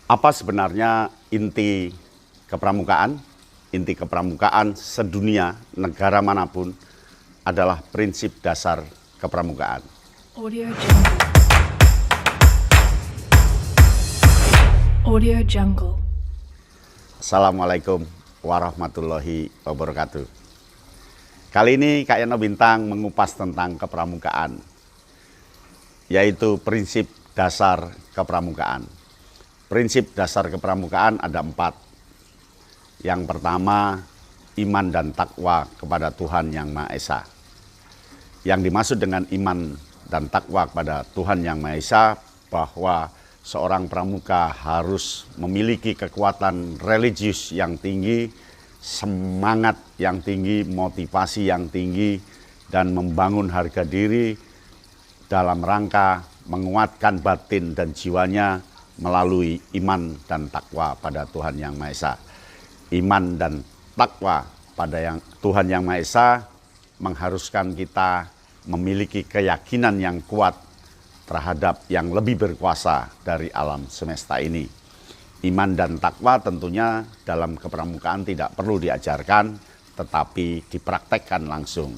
Apa sebenarnya inti kepramukaan? Inti kepramukaan sedunia, negara manapun, adalah prinsip dasar kepramukaan. Audio Jungle. Audio Jungle. Assalamualaikum warahmatullahi wabarakatuh. Kali ini Kak Yono Bintang mengupas tentang kepramukaan, yaitu prinsip dasar kepramukaan. Prinsip dasar kepramukaan ada 4. Yang pertama, iman dan takwa kepada Tuhan Yang Maha Esa. Yang dimaksud dengan iman dan takwa kepada Tuhan Yang Maha Esa bahwa seorang pramuka harus memiliki kekuatan religius yang tinggi, semangat yang tinggi, motivasi yang tinggi, dan membangun harga diri dalam rangka menguatkan batin dan jiwanya melalui iman dan takwa pada Tuhan Yang Maha Esa. Iman dan takwa pada Tuhan Yang Maha Esa mengharuskan kita memiliki keyakinan yang kuat terhadap yang lebih berkuasa dari alam semesta ini. Iman dan takwa tentunya dalam kepramukaan tidak perlu diajarkan, tetapi dipraktekkan langsung.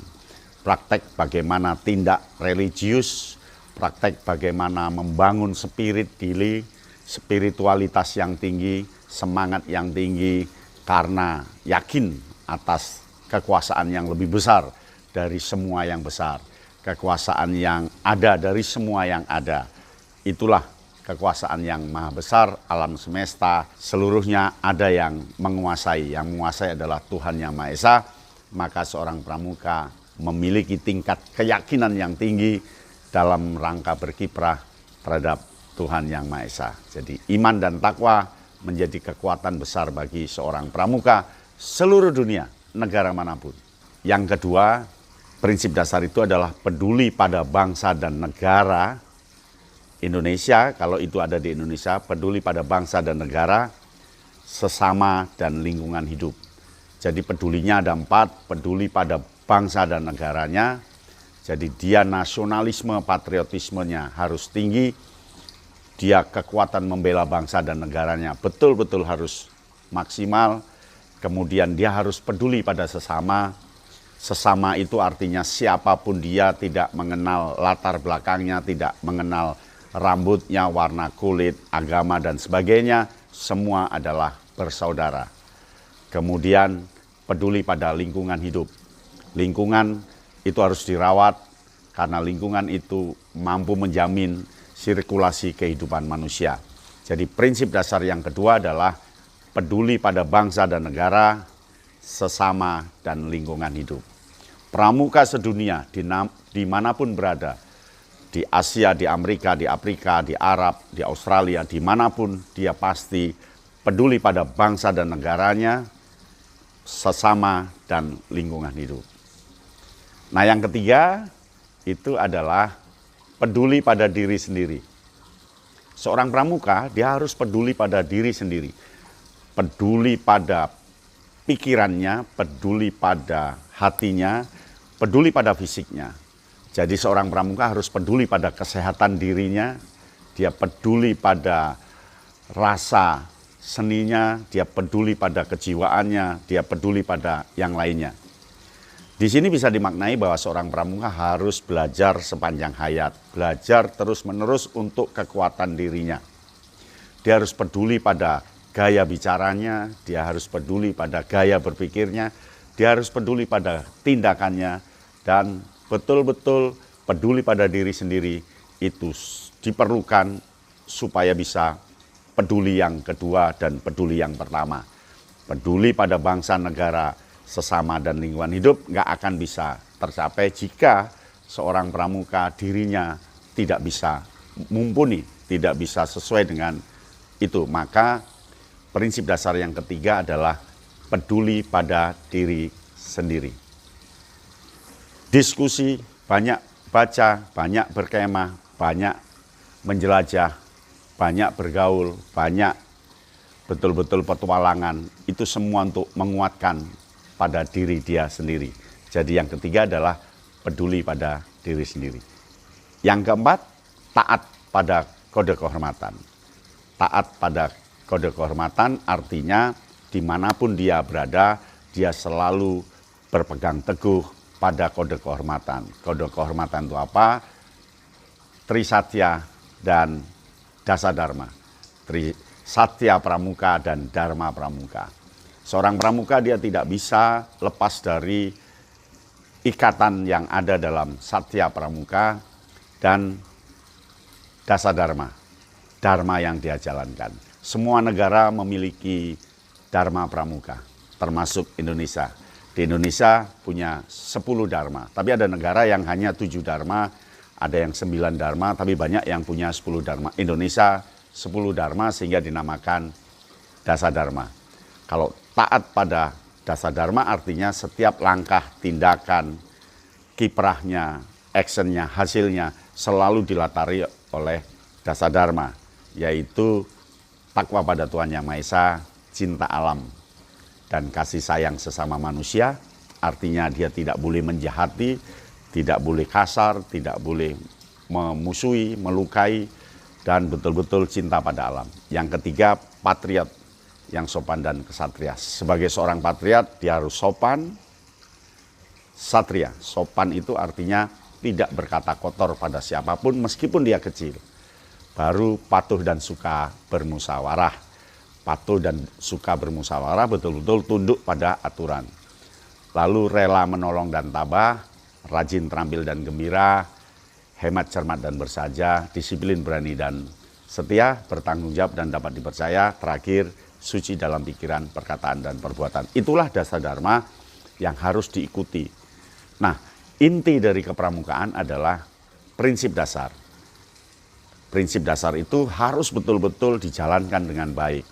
Praktek bagaimana tindak religius, praktek bagaimana membangun spirit diri, spiritualitas yang tinggi, semangat yang tinggi, karena yakin atas kekuasaan yang lebih besar dari semua yang besar. Kekuasaan yang ada dari semua yang ada. Itulah kekuasaan yang maha besar, alam semesta, seluruhnya ada yang menguasai. Yang menguasai adalah Tuhan Yang Maha Esa. Maka seorang pramuka memiliki tingkat keyakinan yang tinggi dalam rangka berkiprah terhadap Tuhan Yang Maha Esa. Jadi iman dan takwa menjadi kekuatan besar bagi seorang pramuka seluruh dunia, negara manapun. Yang kedua, prinsip dasar itu adalah peduli pada bangsa dan negara Indonesia. Kalau itu ada di Indonesia, peduli pada bangsa dan negara, sesama dan lingkungan hidup. Jadi pedulinya ada 4, peduli pada bangsa dan negaranya. Jadi dia nasionalisme, patriotismenya harus tinggi. Dia kekuatan membela bangsa dan negaranya betul-betul harus maksimal. Kemudian dia harus peduli pada sesama. Sesama itu artinya siapapun dia, tidak mengenal latar belakangnya, tidak mengenal rambutnya, warna kulit, agama, dan sebagainya. Semua adalah bersaudara. Kemudian peduli pada lingkungan hidup. Lingkungan itu harus dirawat karena lingkungan itu mampu menjamin sirkulasi kehidupan manusia. Jadi prinsip dasar yang kedua adalah peduli pada bangsa dan negara, sesama, dan lingkungan hidup. Pramuka sedunia dimanapun berada, di Asia, di Amerika, di Afrika, di Arab, di Australia, dimanapun dia pasti peduli pada bangsa dan negaranya, sesama, dan lingkungan hidup. Nah, yang ketiga itu adalah peduli pada diri sendiri. Seorang pramuka dia harus peduli pada diri sendiri. Peduli pada pikirannya, peduli pada hatinya, peduli pada fisiknya. Jadi seorang pramuka harus peduli pada kesehatan dirinya, dia peduli pada rasa seninya, dia peduli pada kejiwaannya, dia peduli pada yang lainnya. Di sini bisa dimaknai bahwa seorang pramuka harus belajar sepanjang hayat, belajar terus-menerus untuk kekuatan dirinya. Dia harus peduli pada gaya bicaranya, dia harus peduli pada gaya berpikirnya, dia harus peduli pada tindakannya, dan betul-betul peduli pada diri sendiri itu diperlukan supaya bisa peduli yang kedua dan peduli yang pertama. Peduli pada bangsa, negara, sesama, dan lingkungan hidup nggak akan bisa tercapai jika seorang pramuka dirinya tidak bisa mumpuni, tidak bisa sesuai dengan itu. Maka prinsip dasar yang ketiga adalah peduli pada diri sendiri. Diskusi, banyak baca, banyak berkemah, banyak menjelajah, banyak bergaul, banyak betul-betul petualangan, itu semua untuk menguatkan pada diri dia sendiri. Jadi yang ketiga adalah peduli pada diri sendiri. Yang keempat, taat pada kode kehormatan. Taat pada Kode kehormatan artinya dimanapun dia berada, dia selalu berpegang teguh pada kode kehormatan. Kode kehormatan itu apa? Trisatya dan Dasadharma. Satya Pramuka dan Dharma Pramuka. Seorang pramuka dia tidak bisa lepas dari ikatan yang ada dalam Satya Pramuka dan Dasadharma, Dharma yang dia jalankan. Semua negara memiliki Dharma Pramuka, termasuk Indonesia. Di Indonesia punya 10 Dharma, tapi ada negara yang hanya 7 Dharma, ada yang 9 Dharma, tapi banyak yang punya 10 Dharma. Indonesia 10 Dharma sehingga dinamakan Dasadharma. Kalau taat pada Dasadharma artinya setiap langkah, tindakan, kiprahnya, actionnya, hasilnya selalu dilatari oleh Dasadharma, yaitu takwa pada Tuhan Yang Maha Esa, cinta alam, dan kasih sayang sesama manusia. Artinya dia tidak boleh menjahati, tidak boleh kasar, tidak boleh memusuhi, melukai, dan betul-betul cinta pada alam. Yang ketiga, patriot yang sopan dan kesatria. Sebagai seorang patriot, dia harus sopan, satria. Sopan itu artinya tidak berkata kotor pada siapapun meskipun dia kecil. Baru patuh dan suka bermusyawarah. Patuh dan suka bermusyawarah, betul-betul tunduk pada aturan. Lalu rela menolong dan tabah, rajin terampil dan gembira, hemat cermat dan bersahaja, disiplin berani dan setia, bertanggung jawab dan dapat dipercaya. Terakhir, suci dalam pikiran, perkataan, dan perbuatan. Itulah Dasadharma yang harus diikuti. Nah, inti dari kepramukaan adalah prinsip dasar. Prinsip dasar itu harus betul-betul dijalankan dengan baik.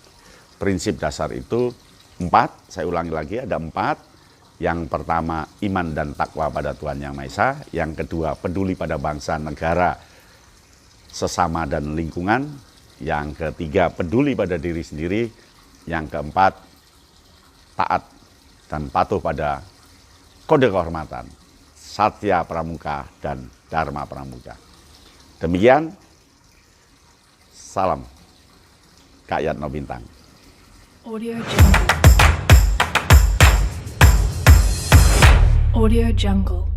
Prinsip dasar itu 4, saya ulangi lagi, ada 4. Yang pertama, iman dan takwa pada Tuhan Yang Maha Esa. Yang kedua, peduli pada bangsa, negara, sesama, dan lingkungan. Yang ketiga, peduli pada diri sendiri. Yang keempat, taat dan patuh pada kode kehormatan, Satya Pramuka dan Dharma Pramuka. Demikian, salam Kak Yatno Bintang. Audio Jungle. Audio Jungle.